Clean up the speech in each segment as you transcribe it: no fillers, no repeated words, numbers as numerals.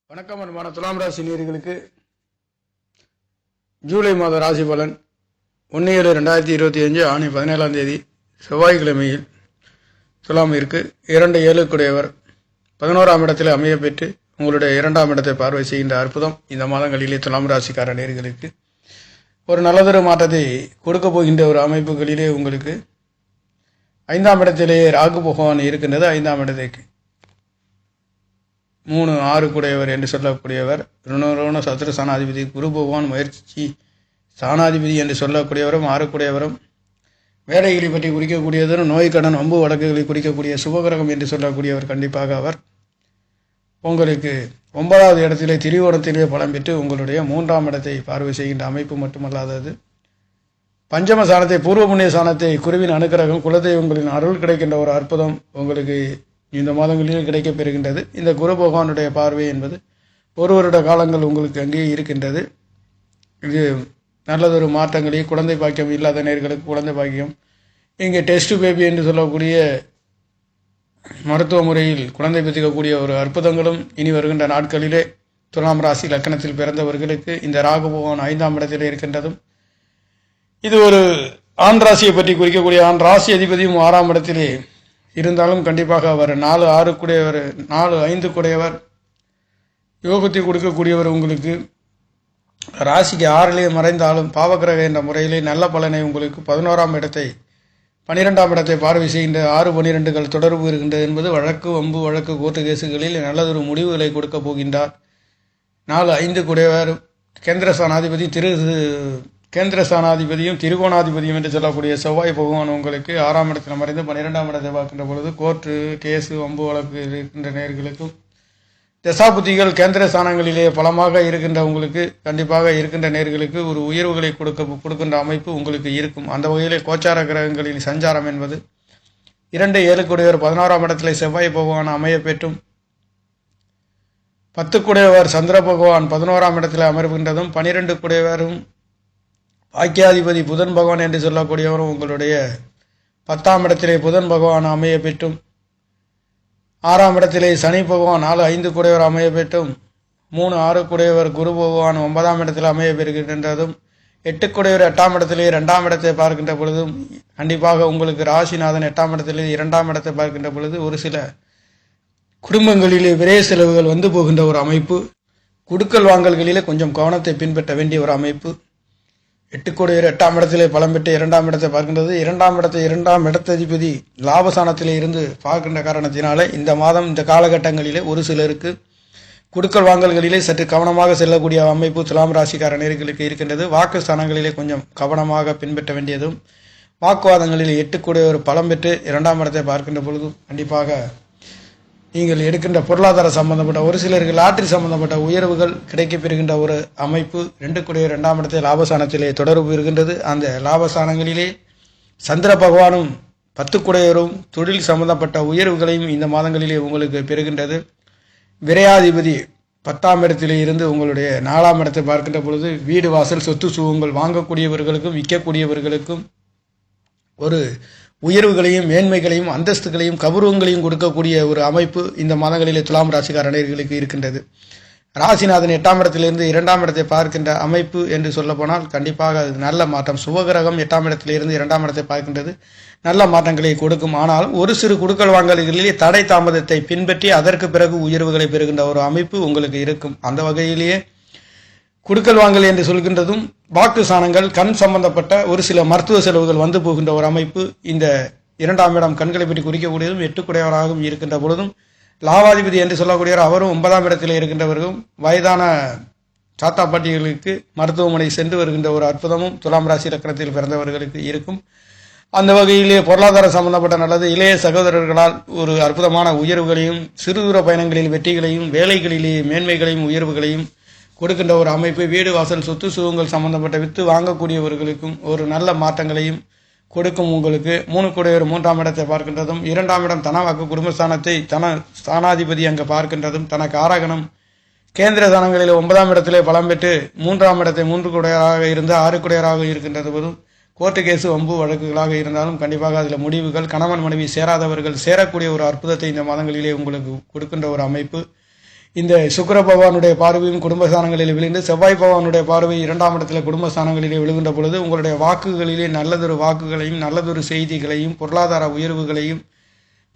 வணக்கம் அன்பான துலாம் ராசி நேயர்களுக்கு ஜூலை மாத ராசி பலன் 1/7/2025 ஆணி 17ஆம் தேதி செவ்வாய்க்கிழமையில் துலாமிற்கு 2 குடையவர் 11ஆம் இடத்தில் அமைய பெற்று உங்களுடைய 2ஆம் இடத்தை பார்வை செய்கின்ற அற்புதம் இந்த மாதங்களிலே துலாம் ராசிக்கார நேயர்களுக்கு ஒரு நல்லதொரு மாற்றத்தை கொடுக்க போகின்ற ஒரு அமைப்புகளிலே உங்களுக்கு 5ஆம் இடத்திலேயே ராகு பகவான் இருக்கின்றது. 5ஆம் இடத்துக்கு 3-6 கூடையவர் என்று சொல்லக்கூடியவர் ருண சத்ரு ஸ்தானாதிபதி குரு பகவான் முயற்சி ஸ்தானாதிபதி என்று சொல்லக்கூடியவரும் 6 கூடையவரும் வேலைகளை பற்றி குறிக்கக்கூடியதும் நோய் கடன் வம்பு வழக்குகளை குறிக்கக்கூடிய சுபகிரகம் என்று சொல்லக்கூடியவர். கண்டிப்பாக அவர் உங்களுக்கு 9வது இடத்திலே திரிகோணத்திலே பலம் பெற்று உங்களுடைய 3ஆம் இடத்தை பார்வை செய்கின்ற அமைப்பு மட்டுமல்லாதது பஞ்சம சாணத்தை பூர்வ புண்ணிய சாணத்தை குருவின் அனுக்கிரகம் குலதெய்வங்களின் அருள் கிடைக்கின்ற ஒரு அற்புதம் உங்களுக்கு இந்த மாதங்களில் கிடைக்கப் பெறுகின்றது. இந்த குரு பகவானுடைய பார்வை என்பது ஒரு வருட காலங்கள் உங்களுக்கு அங்கேயே இருக்கின்றது. இது நல்லதொரு மாற்றங்களை குழந்தை பாக்கியம் இல்லாத நேர்களுக்கு குழந்தை பாக்கியம், இங்கே டெஸ்ட் பேபி என்று சொல்லக்கூடிய மருத்துவ முறையில் குழந்தை பெற்றுக்கக்கூடிய ஒரு அற்புதங்களும் இனி வருகின்ற நாட்களிலே துலாம் ராசி லக்கணத்தில் பிறந்தவர்களுக்கு இந்த ராகு பகவான் 5ஆம் இடத்தில் இருக்கின்றதும் இது ஒரு ஆண் ராசியை பற்றி குறிக்கக்கூடிய ஆண் ராசி அதிபதியும் 6ஆம் இடத்திலே இருந்தாலும் கண்டிப்பாக அவர் 4-6 கூடையவர் 4-5 கூடையவர் யோகத்தை கொடுக்கக்கூடியவர். உங்களுக்கு ராசிக்கு 6லே மறைந்தாலும் பாவகிரக என்ற முறையிலே நல்ல பலனை உங்களுக்கு 11ஆம் இடத்தை 12ஆம் இடத்தை பார்வை செய்கின்ற 6-12கள் தொடர்பு இருக்கின்றது என்பது வழக்கு வம்பு வழக்கு கோர்ட்டு கேசுகளில் நல்லதொரு முடிவுகளை கொடுக்க போகின்றார். 4-5 கூடையவர் கேந்திர ஸ்தானாதிபதியும் திரிகோணாதிபதியும் என்று சொல்லக்கூடிய செவ்வாய் பகவான் உங்களுக்கு 6ஆம் இடத்தில் மறைந்து 12ஆம் இடத்தை பார்க்கின்ற பொழுது கோர்ட்டு கேஸு வம்பு வழக்கு இருக்கின்ற நேர்களுக்கும் தசாபுத்திகள் கேந்திர ஸ்தானங்களிலே பலமாக இருக்கின்ற உங்களுக்கு கண்டிப்பாக இருக்கின்ற நேர்களுக்கு ஒரு உயர்வுகளை கொடுக்கின்ற அமைப்பு உங்களுக்கு இருக்கும். அந்த வகையிலே கோச்சார கிரகங்களின் சஞ்சாரம் என்பது 2-7 கூடையவர் 11ஆம் இடத்திலே செவ்வாய் பகவான் அமைய பெற்றும் 10 கூடையவர் சந்திர பகவான் 11ஆம் இடத்தில் அமர்கின்றதும் 12 கூடையவரும் பாக்கியாதிபதி புதன் பகவான் என்று சொல்லக்கூடியவரும் உங்களுடைய 10ஆம் இடத்திலே புதன் பகவான் அமைய பெற்றும் 6ஆம் இடத்திலே சனி பகவான் 4-5 கூடையவர் அமைய பெற்றும் 3-6 கூடையவர் குரு பகவான் 9ஆம் இடத்தில் அமைய பெறுகின்றதும் 8 கூடையவர் 8ஆம் இடத்திலே 2ஆம் இடத்தை பார்க்கின்ற பொழுதும் கண்டிப்பாக உங்களுக்கு ராசிநாதன் 8ஆம் இடத்திலே 2ஆம் இடத்தை பார்க்கின்ற பொழுது ஒரு சில குடும்பங்களிலே விரைய செலவுகள் வந்து போகின்ற ஒரு அமைப்பு, குடுக்கல் வாங்கல்களிலே கொஞ்சம் கவனத்தை பின்பற்ற வேண்டிய ஒரு அமைப்பு. 8 கூடையவர் 8ஆம் இடத்திலே பலம் பெற்று 2ஆம் இடத்தை பார்க்கின்றது. 2ஆம் இடத்ததிபதி லாபசானத்திலே இருந்து பார்க்கின்ற காரணத்தினாலே இந்த மாதம் இந்த காலகட்டங்களிலே ஒரு சிலருக்கு குடுக்கல் வாங்கல்களிலே சற்று கவனமாக செல்லக்கூடிய அமைப்பு துலாம் ராசிக்கார நேர்களுக்கு இருக்கின்றது. வாக்கு ஸ்தானங்களிலே கொஞ்சம் கவனமாக பின்பற்ற வேண்டியதும் வாக்குவாதங்களிலே 8 கூடையவர் பலம் பெற்று 2ஆம் இடத்தை பார்க்கின்ற பொழுதும் கண்டிப்பாக நீங்கள் எடுக்கின்ற பொருளாதார சம்பந்தப்பட்ட ஒரு சிலருக்கு லாட்டரி சம்பந்தப்பட்ட உயர்வுகள் கிடைக்கப் பெறுகின்ற ஒரு அமைப்பு. 2 கூடையவர் 2ஆம் இடத்தில் லாபஸ்தானத்திலே தொடர்பு இருக்கின்றது. அந்த லாபஸ்தானங்களிலே சந்திர பகவானும் 10 கூடையவரும் தொழில் சம்பந்தப்பட்ட உயர்வுகளையும் இந்த மாதங்களிலே உங்களுக்கு பெறுகின்றது. விரையாதிபதி 10ஆம் இடத்திலே இருந்து உங்களுடைய 4ஆம் இடத்தை பார்க்கின்ற பொழுது வீடு வாசல் சொத்து சுகங்கள் வாங்கக்கூடியவர்களுக்கும் விற்கக்கூடியவர்களுக்கும் ஒரு உயர்வுகளையும் மேன்மைகளையும் அந்தஸ்துகளையும் கௌரவங்களையும் கொடுக்கக்கூடிய ஒரு அமைப்பு இந்த மாதங்களிலே துலாம் ராசிக்கார நேயர்களுக்கு இருக்கின்றது. ராசிநாதன் 8ஆம் இடத்திலிருந்து 2ஆம் இடத்தை பார்க்கின்ற அமைப்பு என்று சொல்ல போனால் கண்டிப்பாக அது நல்ல மாற்றம். சுபகிரகம் 8ஆம் இடத்திலிருந்து 2ஆம் இடத்தை பார்க்கின்றது, நல்ல மாற்றங்களை கொடுக்கும். ஆனால் ஒரு சிறு குடுக்கல் வாங்கல்களிலே தடை தாமதத்தை பின்பற்றி அதற்கு பிறகு உயர்வுகளை பெறுகின்ற ஒரு அமைப்பு உங்களுக்கு இருக்கும். அந்த வகையிலேயே குடுக்கல் வாங்கல் என்று சொல்கின்றதும் வாக்கு சாணங்கள் கண் சம்பந்தப்பட்ட ஒரு சில மருத்துவ செலவுகள் வந்து போகின்ற ஒரு அமைப்பு. இந்த 2ஆம் இடம் கண்களை பற்றி குறிக்கக்கூடியதும் 8 கூடையவராகவும் இருக்கின்ற பொழுதும் லாபாதிபதி என்று சொல்லக்கூடியவர் அவரும் 9ஆம் இடத்தில் இருக்கின்றவர்களும் வயதான தாத்தா பாட்டிகளுக்கு மருத்துவமனை சென்று வருகின்ற ஒரு அற்புதமும் துலாம் ராசி லக்கணத்தில் பிறந்தவர்களுக்கு இருக்கும். அந்த வகையிலே பொருளாதார சம்பந்தப்பட்ட நல்லது இளைய சகோதரர்களால் ஒரு அற்புதமான உயர்வுகளையும் சிறு தூர பயணங்களில் வெற்றிகளையும் வேலைகளிலே மேன்மைகளையும் உயர்வுகளையும் கொடுக்கின்ற ஒரு அமைப்பு. வீடு வாசல் சொத்து சுகங்கள் சம்பந்தப்பட்ட வித்து வாங்கக்கூடியவர்களுக்கும் ஒரு நல்ல மாற்றங்களையும் கொடுக்கும். உங்களுக்கு 3 கூடையவர் 3ஆம் இடத்தை பார்க்கின்றதும் 2ஆம் இடம் தனவாக்கு குடும்பஸ்தானத்தை ஸ்தானாதிபதி அங்கு பார்க்கின்றதும் தனக்கு ஆராகணம் கேந்திர ஸ்தானங்களில் 9ஆம் இடத்திலே பலம் பெற்று 3ஆம் இடத்தை 3 கூடையராக இருந்து 6 கூடையராக இருக்கின்றது போதும் கோர்ட்டு கேசு வம்பு வழக்குகளாக இருந்தாலும் கண்டிப்பாக அதில் முடிவுகள் கணவன் மனைவி சேராதவர்கள் சேரக்கூடிய ஒரு அற்புதத்தை இந்த மாதங்களிலே உங்களுக்கு கொடுக்கின்ற ஒரு அமைப்பு. இந்த சுக்கிர பகவானுடைய பார்வையும் குடும்பஸ்தானங்களில் விழுந்து செவ்வாய் பகவானுடைய பார்வை 2ஆம் இடத்துல குடும்பஸ்தானங்களிலே விழுகின்ற பொழுது உங்களுடைய வாக்குகளிலே நல்லதொரு வாக்குகளையும் நல்லதொரு செய்திகளையும் பொருளாதார உயர்வுகளையும்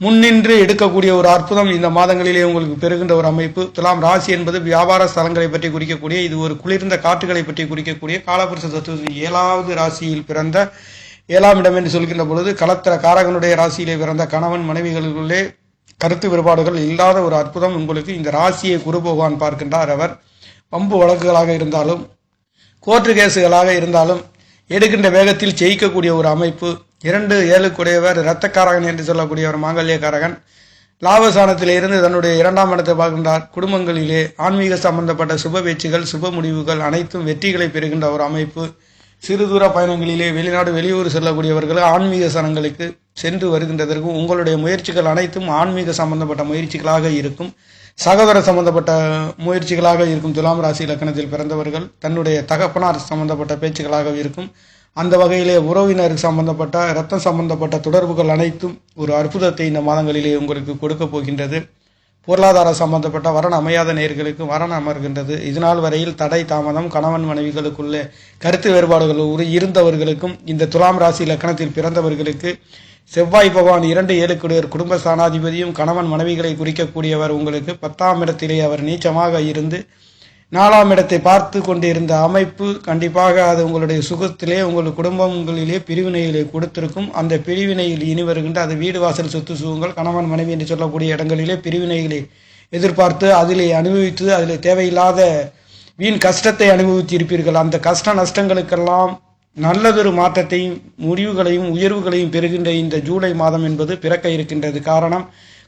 முன்னின்று எடுக்கக்கூடிய ஒரு அற்புதம் இந்த மாதங்களிலே உங்களுக்கு பெறுகின்ற ஒரு அமைப்பு. துலாம் ராசி என்பது வியாபார ஸ்தலங்களை பற்றி குறிக்கக்கூடிய, இது ஒரு குளிர்ந்த காற்றுகளை பற்றி குறிக்கக்கூடிய காலபுருஷ தத்துவத்தின் 7வது ராசியில் பிறந்த 7ஆம் இடம் என்று சொல்கின்ற பொழுது களத்திர காரகனுடைய ராசியிலே பிறந்த கணவன் மனைவிகளுக்குள்ளே கருத்து வேறுபாடுகள் இல்லாத ஒரு அற்புதம் உங்களுக்கு இந்த ராசியை குரு பகவான் பார்க்கின்றார். அவர் வம்பு வழக்குகளாக இருந்தாலும் கோர்ட்டு கேசுகளாக இருந்தாலும் எடுக்கின்ற வேகத்தில் ஜெயிக்கக்கூடிய ஒரு அமைப்பு. 2-7 கூடியவர் இரத்தக்காரகன் என்று சொல்லக்கூடியவர் மாங்கல்யக்காரகன் லாபஸ்தானத்தில் இருந்து தன்னுடைய 2ஆம் இடத்தை பார்க்கின்றார். குடும்பங்களிலே ஆன்மீக சம்பந்தப்பட்ட சுப பேச்சுகள் சுப முடிவுகள் அனைத்தும் வெற்றிகளை பெறுகின்ற ஒரு அமைப்பு. சிறு தூர பயணங்களிலே வெளிநாடு வெளியூர் செல்லக்கூடியவர்கள் ஆன்மீக ஸ்தலங்களுக்கு சென்று வருகின்றதற்கும் உங்களுடைய முயற்சிகள் அனைத்தும் ஆன்மீக சம்பந்தப்பட்ட முயற்சிகளாக இருக்கும், சகோதர சம்பந்தப்பட்ட முயற்சிகளாக இருக்கும். துலாம் ராசி இலக்கணத்தில் பிறந்தவர்கள் தன்னுடைய தகப்பனார் சம்பந்தப்பட்ட பேச்சுகளாக இருக்கும். அந்த வகையிலே உறவினர் சம்பந்தப்பட்ட இரத்தம் சம்பந்தப்பட்ட தொடர்புகள் அனைத்தும் ஒரு அற்புதத்தை இந்த மாதங்களிலே உங்களுக்கு கொடுக்க போகின்றது. பொருளாதார சம்பந்தப்பட்ட வரன் அமையாத நேயர்களுக்கு வரன் அமர்கின்றது. இதனால் வரையில் தடை தாமதம் கணவன் மனைவிகளுக்குள்ளே கருத்து வேறுபாடுகள் இருந்தவர்களுக்கும் இந்த துலாம் ராசி இலக்கணத்தில் பிறந்தவர்களுக்கு செவ்வாய் பகவான் 2-7 கூடியவர் குடும்ப ஸ்தானாதிபதியும் கணவன் மனைவிகளை குறிக்கக்கூடியவர் உங்களுக்கு 10ஆம் இடத்திலே அவர் நீச்சமாக இருந்து 4ஆம் இடத்தை பார்த்து கொண்டிருந்த அமைப்பு கண்டிப்பாக அது உங்களுடைய சுகத்திலே உங்கள் குடும்பங்களிலே பிரிவினையிலே கொடுத்திருக்கும். அந்த பிரிவினையில் இனி வருகின்ற அது வீடு வாசல் சொத்து சுகங்கள் கணவன் மனைவி என்று சொல்லக்கூடிய இடங்களிலே பிரிவினைகளை எதிர்பார்த்து அதிலே அனுபவித்து அதில் தேவையில்லாத வீண் கஷ்டத்தை அனுபவித்து இருப்பீர்கள். அந்த கஷ்ட நஷ்டங்களுக்கெல்லாம் நல்லதொரு மாற்றத்தையும் முடிவுகளையும் உயர்வுகளையும் பெறுகின்ற இந்த ஜூலை மாதம் என்பது பிறக்க இருக்கின்றது. காரணம்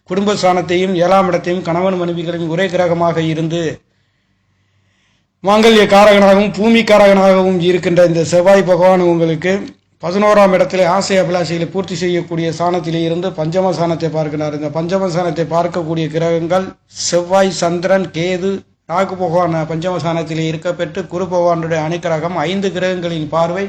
குடும்பஸ்தானத்தையும் 7ஆம் இடத்தையும் கணவன் மனைவிகளையும் ஒரே கிரகமாக இருந்து மாங்கல்ய காரகனாகவும் பூமி காரகனாகவும் இருக்கின்ற இந்த செவ்வாய் பகவான் உங்களுக்கு 11ஆம் இடத்திலே ஆசை அபிலாஷைகளை பூர்த்தி செய்யக்கூடிய ஸ்தானத்திலே இருந்து பஞ்சம ஸ்தானத்தை பார்க்கிறார். இந்த பஞ்சம ஸ்தானத்தை பார்க்கக்கூடிய கிரகங்கள் செவ்வாய், சந்திரன், கேது, ராகு பகவான் பஞ்சம ஸ்தானத்திலே இருக்க பெற்று குரு பகவானுடைய அணிக்கிரகம் 5 கிரகங்களின் பார்வை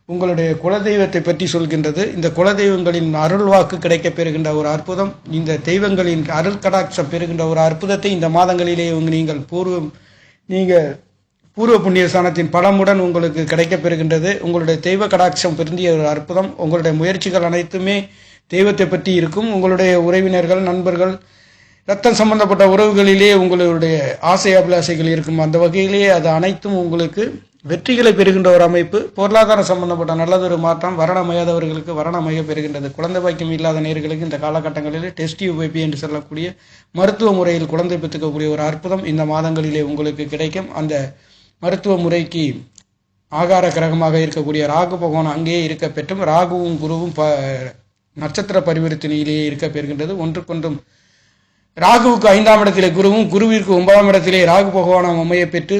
உங்களுடைய குலதெய்வத்தை பற்றி சொல்கின்றது. இந்த குலதெய்வங்களின் அருள் வாக்கு கிடைக்க பெறுகின்ற ஒரு அற்புதம், இந்த தெய்வங்களின் அருள் கடாட்சம் பெறுகின்ற ஒரு அற்புதத்தை இந்த மாதங்களிலே நீங்கள் பூர்வ புண்ணிய ஸ்தானத்தின் பலமுடன் உங்களுக்கு கிடைக்கப் பெறுகின்றது. உங்களுடைய தெய்வ கடாட்சம் பெருந்திய ஒரு அற்புதம். உங்களுடைய முயற்சிகள் அனைத்துமே தெய்வத்தை பற்றி இருக்கும். உங்களுடைய உறவினர்கள், நண்பர்கள், இரத்தம் சம்பந்தப்பட்ட உறவுகளிலே உங்களுடைய ஆசை அபிலாசைகள் இருக்கும். அந்த வகையிலே அது அனைத்தும் உங்களுக்கு வெற்றிகளை பெறுகின்ற ஒரு அமைப்பு. பொருளாதார சம்பந்தப்பட்ட நல்லதொரு மாற்றம், வரணமையாதவர்களுக்கு வரணமைய பெறுகின்றது. குழந்தை பாக்கியம் இல்லாத நேயர்களுக்கு இந்த காலகட்டங்களில் டெஸ்ட் யூபி என்று சொல்லக்கூடிய மருத்துவ முறையில் குழந்தை பெற்றுக்கக்கூடிய ஒரு அற்புதம் இந்த மாதங்களிலே உங்களுக்கு கிடைக்கும். அந்த மருத்துவ முறைக்கு ஆகார கிரகமாக இருக்கக்கூடிய ராகு பகவான் அங்கேயே இருக்க பெற்றும் ராகுவும் குருவும் நட்சத்திர பரிவர்த்தனையிலேயே இருக்க பெறுகின்றது. ஒன்றுக்கொன்றும் ராகுவுக்கு 5ஆம் இடத்திலே குருவும் குருவிற்கு 9ஆம் இடத்திலே ராகு பகவானும் அமைய பெற்று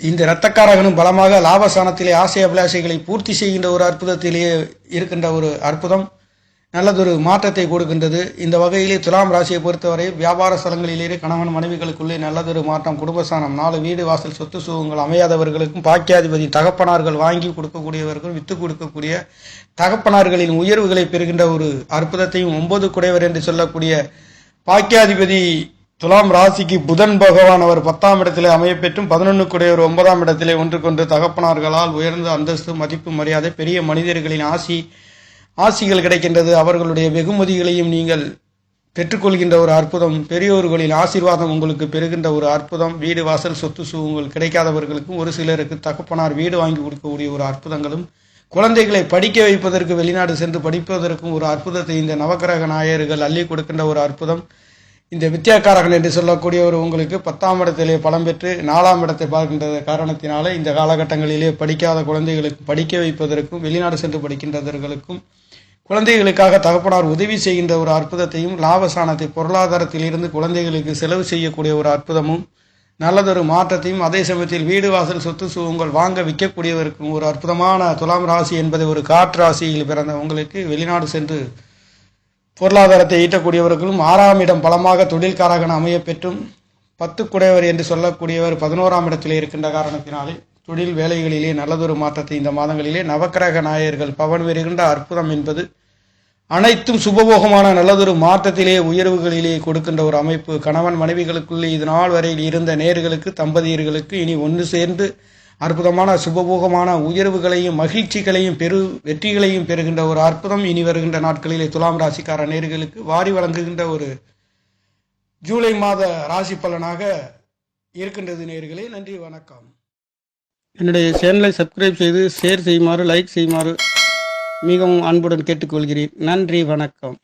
இந்த இரத்தக்காரகனும் பலமாக லாபஸ்தானத்திலே ஆசை அபிலாஷைகளை பூர்த்தி செய்கின்ற ஒரு அற்புதத்திலேயே இருக்கின்ற ஒரு அற்புதம் நல்லதொரு மாற்றத்தை கொடுக்கின்றது. இந்த வகையிலே துலாம் ராசியை பொறுத்தவரை வியாபார ஸ்தலங்களிலேயே கணவன் மனைவிகளுக்குள்ளே நல்லதொரு மாற்றம். குடும்பஸ்தானம் 4 வீடு வாசல் சொத்து சுகங்கள் அமையாதவர்களுக்கும் பாக்கியாதிபதி தகப்பனார்கள் வாங்கி கொடுக்கக்கூடியவர்கள் வித்து கொடுக்கக்கூடிய தகப்பனார்களின் உயர்வுகளை பெறுகின்ற ஒரு அற்புதத்தையும் 9 குடையவர் என்று சொல்லக்கூடிய பாக்கியாதிபதி துலாம் ராசிக்கு புதன் பகவான் அவர் 10ஆம் இடத்திலே அமையப்பெற்றும் 11 குடையவர் 9ஆம் இடத்திலே ஒன்றுக்கொன்று தகப்பனார்களால் உயர்ந்த அந்தஸ்து மதிப்பு மரியாதை பெரிய மனிதர்களின் ஆசிகள் கிடைக்கின்றது. அவர்களுடைய வெகுமதிகளையும் நீங்கள் பெற்றுக்கொள்கின்ற ஒரு அற்புதம். பெரியோர்களின் ஆசீர்வாதம் உங்களுக்கு பெறுகின்ற ஒரு அற்புதம். வீடு வாசல் சொத்து சுகங்கள் கிடைக்காதவர்களுக்கும் ஒரு சிலருக்கு தகப்பனார் வீடு வாங்கி கொடுக்கக்கூடிய ஒரு அற்புதங்களும், குழந்தைகளை படிக்க வைப்பதற்கு வெளிநாடு சென்று படிப்பதற்கும் ஒரு அற்புதத்தை இந்த நவக்கிரக நாயர்கள் அள்ளி கொடுக்கின்ற ஒரு அற்புதம். இந்த வித்யாக்காரகன் என்று சொல்லக்கூடிய ஒரு உங்களுக்கு 10ஆம் இடத்திலே பலம் பெற்று 4ஆம் இடத்தை பார்க்கின்ற காரணத்தினாலே இந்த காலகட்டங்களிலே படிக்காத குழந்தைகளுக்கு படிக்க வைப்பதற்கும் வெளிநாடு சென்று படிக்கின்றவர்களுக்கும் குழந்தைகளுக்காக தகப்பனார் உதவி செய்கின்ற ஒரு அற்புதத்தையும், லாபஸ்தானத்தை பொருளாதாரத்தில் இருந்து குழந்தைகளுக்கு செலவு செய்யக்கூடிய ஒரு அற்புதமும் நல்லதொரு மாற்றத்தையும், அதே சமயத்தில் வீடு வாசல் சொத்து சுகங்கள் வாங்க விற்கக்கூடியவருக்கும் ஒரு அற்புதமான துலாம் ராசி என்பது ஒரு காற்று ராசியில் பிறந்த உங்களுக்கு வெளிநாடு சென்று பொருளாதாரத்தை ஈட்டக்கூடியவர்களும் 6ஆம் இடம் பலமாக தொழில்காரகன் அமைய பெற்றும் 10 குடையவர் என்று சொல்லக்கூடியவர் 11ஆம் இடத்திலே இருக்கின்ற காரணத்தினாலே தொழில் வேலைகளிலே நல்லதொரு மாற்றத்தை இந்த மாதங்களிலே நவக்கிரக நாயர்கள் பவன் வருகின்ற அற்புதம் என்பது அனைத்தும் சுபபோகமான நல்லதொரு மாற்றத்திலே உயர்வுகளிலே கொடுக்கின்ற ஒரு அமைப்பு. கணவன் மனைவிகளுக்குள்ளே இது நாள் வரையில் இருந்த நேர்களுக்கு தம்பதியர்களுக்கு இனி ஒன்று சேர்ந்து அற்புதமான சுபபோகமான உயர்வுகளையும் மகிழ்ச்சிகளையும் வெற்றிகளையும் பெறுகின்ற ஒரு அற்புதம் இனி வருகின்ற நாட்களிலே துலாம் ராசிக்கார நேர்களுக்கு வாரி வழங்குகின்ற ஒரு ஜூலை மாத ராசி பலனாக இருக்கின்றது நேர்களே. நன்றி, வணக்கம். என்னுடைய சேனலை சப்ஸ்கிரைப் செய்து ஷேர் செய்யுமாறு, லைக் செய்யுமாறு மிகவும் அன்புடன் கேட்டுக்கொள்கிறேன். நன்றி, வணக்கம்.